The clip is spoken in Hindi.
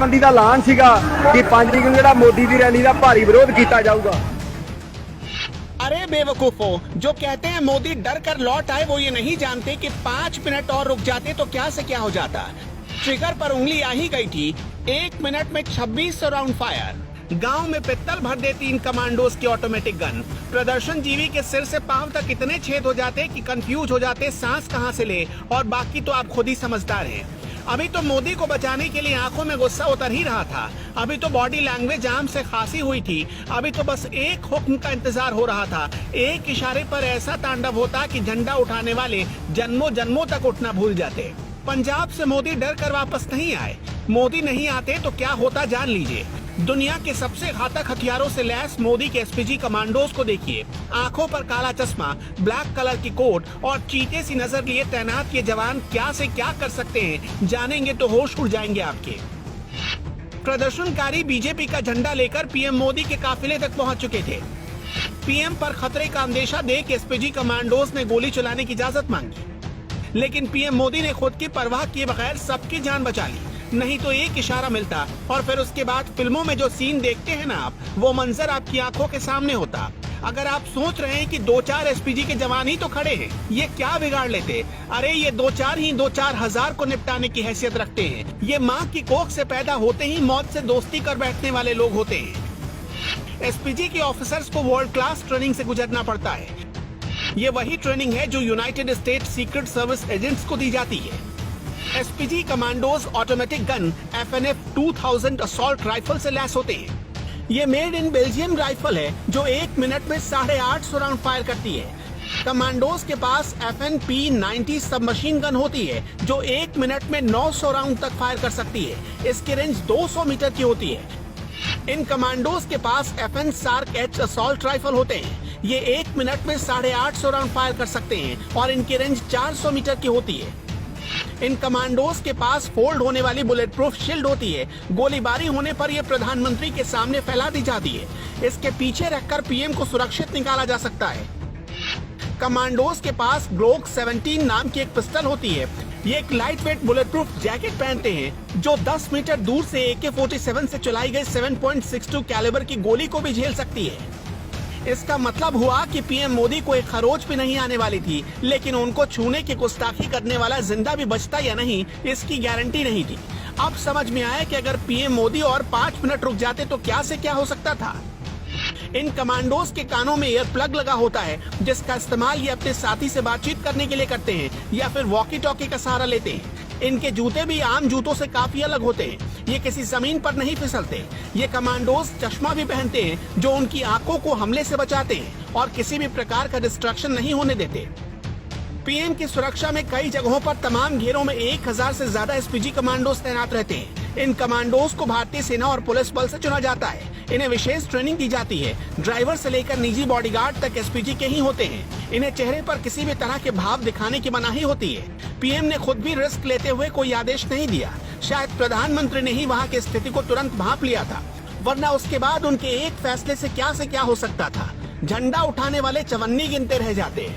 नारेबंदी का ऐलान सीगा कि 5 तरीक नूं जिहड़ा मोदी की रैली का भारी विरोध किया जाऊगा। अरे बेवकूफो, जो कहते हैं मोदी डर कर लौट आए वो ये नहीं जानते कि 5 मिनट और रुक जाते तो क्या से क्या हो जाता। ट्रिगर पर उंगली आ ही गई थी। 1 मिनट में 2600 राउंड फायर। गांव में पित्तल भर देती इन कमांडोज की ऑटोमेटिक गन। प्रदर्शन जीवी के सिर से पांव तक इतने छेद हो जाते कि कंफ्यूज हो जाते सांस कहां से ले, और बाकी तो आप खुद ही समझदार हैं। अभी तो मोदी को बचाने के लिए आंखों में गुस्सा उतर ही रहा था। अभी तो बॉडी लैंग्वेज आम से खांसी हुई थी। अभी तो बस एक हुक्म का इंतजार हो रहा था। एक इशारे पर ऐसा तांडव होता कि झंडा उठाने वाले जन्मों जन्मों तक उठना भूल जाते। पंजाब से मोदी डर कर वापस नहीं आए। मोदी नहीं आते तो क्या होता जान लीजिए। दुनिया के सबसे घातक हथियारों से लैस मोदी के एसपीजी कमांडोज को देखिए। आंखों पर काला चश्मा, ब्लैक कलर की कोट और चीते सी नजर लिए तैनात ये जवान क्या से क्या कर सकते हैं, जानेंगे तो होश उड़ जाएंगे आपके। प्रदर्शनकारी बीजेपी का झंडा लेकर पीएम मोदी के काफिले तक पहुंच चुके थे। पीएम पर खतरे का अंदेशा देख एसपीजी कमांडोज ने गोली चलाने की इजाजत मांगी, लेकिन पीएम मोदी ने खुद की परवाह किए बगैर सबकी जान बचा ली। नहीं तो एक इशारा मिलता और फिर उसके बाद फिल्मों में जो सीन देखते हैं ना आप, वो मंजर आपकी आंखों के सामने होता। अगर आप सोच रहे हैं कि 2-4 एसपीजी के जवान ही तो खड़े हैं, ये क्या बिगाड़ लेते? अरे ये 2-4 ही 2-4 हजार को निपटाने की हैसियत रखते हैं। ये माँ की कोख से पैदा होते ही मौत से दोस्ती कर बैठने वाले लोग होते हैं। एसपीजी के ऑफिसर्स को वर्ल्ड क्लास ट्रेनिंग से गुजरना पड़ता है। ये वही ट्रेनिंग है जो United state secret service agents को दी जाती है। SPG commandos automatic gun FNF 2000 assault rifle से लैस होते हैं। ये मेड इन बेल्जियम राइफल है जो 1 मिनट में 850 राउंड फायर करती है। कमांडोज के पास FNP-90 सबमशीन गन होती है जो 1 मिनट में 900 राउंड तक फायर कर सकती है। इसकी रेंज 200 मीटर की होती है। इन कमांडोज के पास FN SCAR H assault rifle होते हैं। ये 1 मिनट में 850 राउंड फायर कर सकते हैं और इनकी रेंज 400 मीटर की होती है। इन कमांडोज के पास फोल्ड होने वाली बुलेट प्रूफ शील्ड होती है। गोलीबारी होने पर यह प्रधानमंत्री के सामने फैला दी जाती है। इसके पीछे रखकर पीएम को सुरक्षित निकाला जा सकता है। कमांडोज के पास ग्लोक 17 नाम की एक पिस्टल होती है। ये एक light weight bullet proof jacket पहनते हैं जो 10 मीटर दूर से AK-47 से चलाई गई 7.62 कैलिबर की गोली को भी झेल सकती है। इसका मतलब हुआ कि पीएम मोदी को एक खरोच भी नहीं आने वाली थी, लेकिन उनको छूने की गुस्ताखी करने वाला जिंदा भी बचता या नहीं, इसकी गारंटी नहीं थी। अब समझ में आया कि अगर पीएम मोदी और 5 मिनट रुक जाते तो क्या से क्या हो सकता था। इन कमांडोज के कानों में ईयर प्लग लगा होता है जिसका इस्तेमाल ये अपने साथी से बातचीत करने के लिए करते हैं या फिर वॉकी टॉकी का सहारा लेते हैं। इनके जूते भी आम जूतों से काफी अलग होते हैं। ये किसी जमीन पर नहीं फिसलते। ये कमांडोज चश्मा भी पहनते हैं जो उनकी आंखों को हमले से बचाते हैं और किसी भी प्रकार का डिस्ट्रैक्शन नहीं होने देते। पीएम की सुरक्षा में कई जगहों पर तमाम घेरों में 1000 से ज्यादा एसपीजी कमांडोज तैनात रहते हैं। इन कमांडोज को भारतीय सेना और पुलिस बल से चुना जाता है। इन्हें विशेष ट्रेनिंग दी जाती है। ड्राइवर से लेकर निजी बॉडीगार्ड तक एसपीजी के ही होते हैं। इन्हें चेहरे पर किसी भी तरह के भाव दिखाने की मनाही होती है। पीएम ने खुद भी रिस्क लेते हुए कोई आदेश नहीं दिया। शायद प्रधानमंत्री ने ही वहाँ की स्थिति को तुरंत भांप लिया था, वरना उसके बाद उनके एक फैसले से क्या हो सकता था। झंडा उठाने वाले चवन्नी गिनते रह जाते।